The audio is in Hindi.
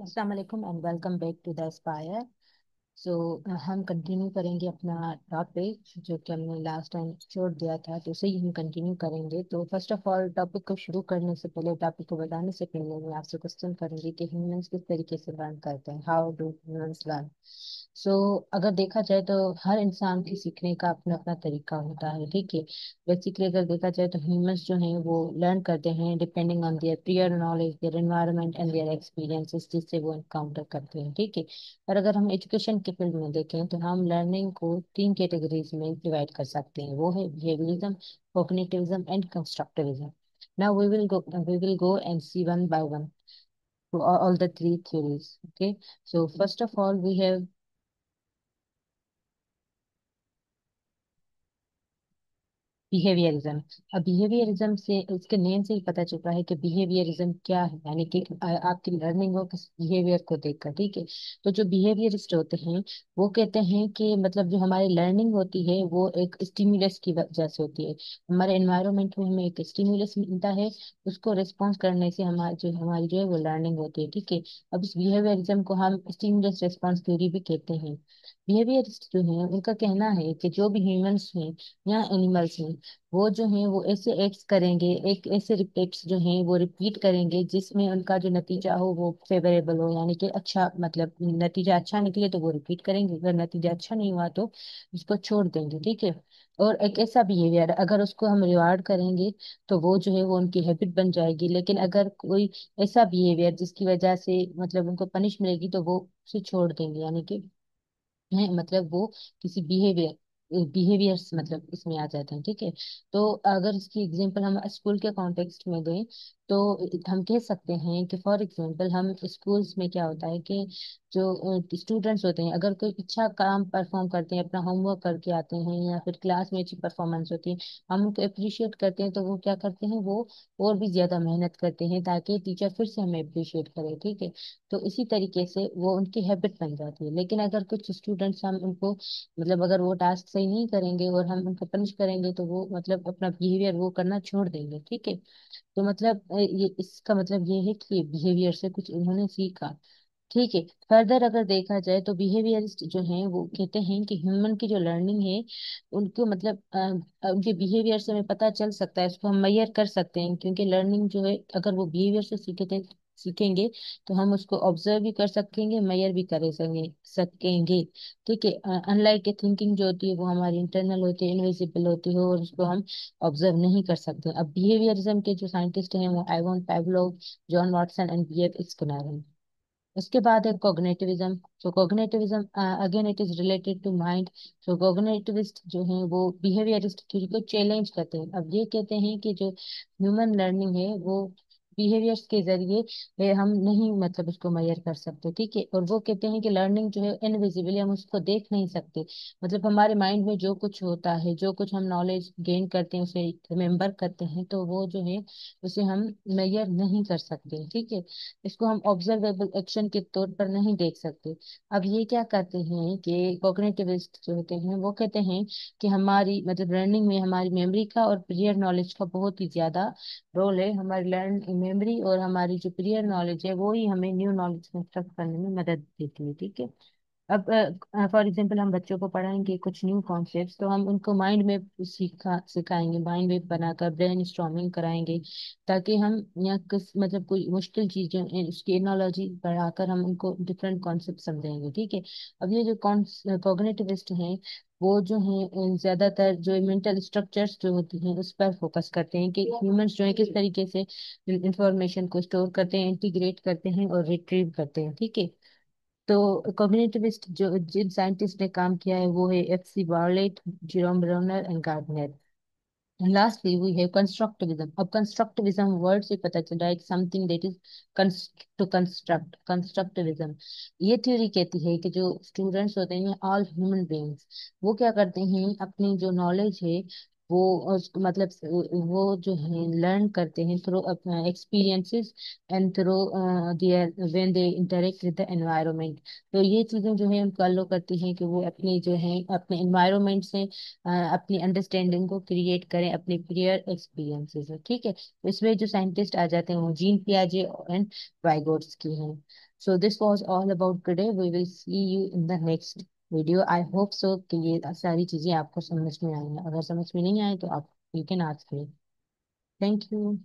अस्सलाम वालेकुम and welcome back to the Aspire. So हम कंटिन्यू करेंगे अपना टॉपिक जो कि हमने लास्ट टाइम छोड़ दिया था, तो उसे ही हम कंटिन्यू करेंगे। तो फर्स्ट ऑफ ऑल टॉपिक को शुरू करने से पहले, टॉपिक को बताने से पहले मैं आपसे क्वेश्चन करूंगी कि ह्यूमंस किस तरीके से लर्न करते हैं। How do humans learn? So अगर देखा जाए तो हर इंसान के सीखने का अपना अपना तरीका होता है, ठीक है। बेसिकली अगर देखा जाए तो ह्यूमंस जो हैं वो लर्न करते हैं depending on their prior knowledge, their environment and their experiences जिससे वो इनकाउंटर करते हैं, ठीक है। और अगर हम एजुकेशन के फील्ड में देखें तो हम लर्निंग को तीन कैटेगरीज में डिवाइड कर सकते हैं, वो है behaviourism, cognitivism and constructivism. Now we will go and see one by one to all the three theories. Okay, so first of all we have behaviourism. अब बिहेवियरिज्म से, उसके नेम से ही पता चलता है कि बिहेवियरिज्म क्या है, यानी कि आपकी लर्निंग हो किस बिहेवियर को देखकर, ठीक है। तो जो बिहेवियरिस्ट होते हैं वो कहते हैं कि मतलब जो हमारी लर्निंग होती है वो एक स्टिम्युलस की वजह से होती है। हमारे एनवायरनमेंट में हमें एक स्टिम्युलस मिलता है, उसको रिस्पॉन्स करने से हमारी जो है वो लर्निंग होती है, ठीक है। अब इस बिहेवियरिज्म को हम स्टिम्युलस रिस्पॉन्स थ्योरी भी कहते हैं। बिहेवियरिस्ट जो है उनका कहना है कि जो भी ह्यूमंस हैं या एनिमल्स हैं, वो जो है वो ऐसे एक्ट्स करेंगे, एक ऐसे एक्ट्स जो हैं वो रिपीट करेंगे जिसमें उनका जो नतीजा हो वो फेवरेबल हो, यानी कि अच्छा, मतलब नतीजा अच्छा निकले तो वो रिपीट करेंगे, अगर नतीजा अच्छा नहीं हुआ तो उसको छोड़ देंगे, ठीक है। और एक ऐसा बिहेवियर अगर उसको हम रिवार्ड करेंगे तो वो जो है वो उनकी हैबिट बन जाएगी, लेकिन अगर कोई ऐसा बिहेवियर जिसकी वजह से मतलब उनको पनिश मिलेगी तो वो उसे छोड़ देंगे, यानी कि है मतलब वो किसी बिहेवियर्स मतलब इसमें आ जाते हैं, ठीक है। तो अगर इसकी एग्जांपल हम स्कूल के कॉन्टेक्स्ट में दें तो हम कह सकते हैं कि फॉर एग्जांपल हम स्कूल्स में क्या होता है कि जो स्टूडेंट्स होते हैं अगर कोई अच्छा काम परफॉर्म करते हैं, अपना होमवर्क करके आते हैं या फिर क्लास में अच्छी परफॉर्मेंस होती है, हम उनको अप्रिशिएट करते हैं तो वो क्या करते हैं, वो और भी ज्यादा मेहनत करते हैं ताकि टीचर फिर से हमें अप्रिशिएट करे, ठीक है। तो इसी तरीके से वो उनकी हैबिट बन जाती है। लेकिन अगर कुछ स्टूडेंट्स हम उनको मतलब अगर वो टास्क सही नहीं करेंगे और हम उनको पनिश करेंगे तो वो मतलब अपना बिहेवियर वो करना छोड़ देंगे, ठीक है। तो मतलब ये इसका मतलब ये है कि बिहेवियर से कुछ उन्होंने सीखा, ठीक है। फर्दर अगर देखा जाए तो बिहेवियरिस्ट जो हैं वो कहते हैं कि ह्यूमन की जो लर्निंग है उनको मतलब उनके बिहेवियर से हमें पता चल सकता है, उसको हम मेजर कर सकते हैं, क्योंकि लर्निंग जो है अगर वो बिहेवियर से सीखेंगे तो हम उसको ऑब्जर्व भी कर सकेंगे, मेजर भी कर सकेंगे, ठीक है। अनलाइक थिंकिंग जो होती है वो हमारी इंटरनल होती है, इनविजिबल होती है और उसको हम ऑब्जर्व नहीं कर सकते। अब बिहेवियरिज्म के जो साइंटिस्ट हैं वो Ivan Pavlov, John Watson and BF Skinner हैं। उसके बाद है cognitivism. So cognitivism again it is related to mind. So cognitivist जो हैं वो बिहेवियरिस्ट थ्योरी को चैलेंज करते हैं। अब ये कहते हैं कि जो ह्यूमन लर्निंग है वो बिहेवियर्स के जरिए हम नहीं मतलब उसको मेजर कर सकते, ठीक है। और वो कहते हैं कि लर्निंग जो है इनविजिबल, हम उसको देख नहीं सकते। मतलब हमारे माइंड में जो कुछ होता है, जो कुछ हम नॉलेज गेन करते हैं उसे रिमेम्बर करते हैं, तो वो जो है उसे हम मेजर नहीं कर सकते, ठीक है। इसको हम ऑब्जर्वेबल एक्शन के तौर पर नहीं देख सकते। अब ये क्या करते हैं कि कॉग्निटिविस्ट जो होते हैं वो कहते हैं कि हमारी मतलब लर्निंग में हमारी मेमोरी का और प्रियर नॉलेज का बहुत ही ज्यादा रोल है। हमारी लर्न मेमोरी और हमारी जो प्रियर नॉलेज है वो ही हमें न्यू नॉलेज कंस्ट्रक्ट करने में मदद देती है, ठीक है। अब फॉर एग्जांपल हम बच्चों को पढ़ाएंगे कुछ न्यू कॉन्सेप्ट्स तो हम उनको माइंड में सिखाएंगे, माइंड में बनाकर ब्रेन स्टॉर्मिंग कराएंगे, ताकि हम या किस मतलब कोई मुश्किल चीजें उसकी एनोलॉजी बढ़ाकर हम उनको डिफरेंट कॉन्सेप्ट समझाएंगे, ठीक है। अब ये जो कॉग्निटिविस्ट हैं वो जो हैं ज्यादातर जो मेंटल स्ट्रक्चर्स जो होती हैं उस पर फोकस करते हैं कि ह्यूमंस जो है किस तरीके से इंफॉर्मेशन को स्टोर करते हैं, इंटीग्रेट करते हैं और रिट्रीव करते हैं, ठीक है। तो कॉग्निटिविस्ट जो जिन साइंटिस्ट ने काम किया है वो है F C Bartlett, Jerome Bruner and Gardner. Lastly we है कंस्ट्रक्टिविज्म। अब कंस्ट्रक्टिविज्म वर्ड से पता चल रहा है something that is to construct. Constructivism ये थ्योरी कहती है कि जो स्टूडेंट्स होते हैं ऑल ह्यूमन बीइंग्स वो क्या करते हैं, अपनी जो नॉलेज है वो मतलब वो जो है लर्न करते हैं थ्रू अपना experiences and through their when they interact with the environment. तो ये चीजें जो है उनको अलो करती हैं कि वो अपनी जो है अपने एनवायरनमेंट से अपनी अंडरस्टैंडिंग को क्रिएट करें अपने प्रियर एक्सपीरियंसेस से। ठीक है, तो इसमें जो साइंटिस्ट आ जाते हैं वो जीन पियाजे एंड वाइगोट्स्की हैं। So this was all about today, we will see you in the next video. I hope so कि ये सारी चीजें आपको समझ में आई हैं। अगर समझ में नहीं आए तो आप you can ask me. Thank you.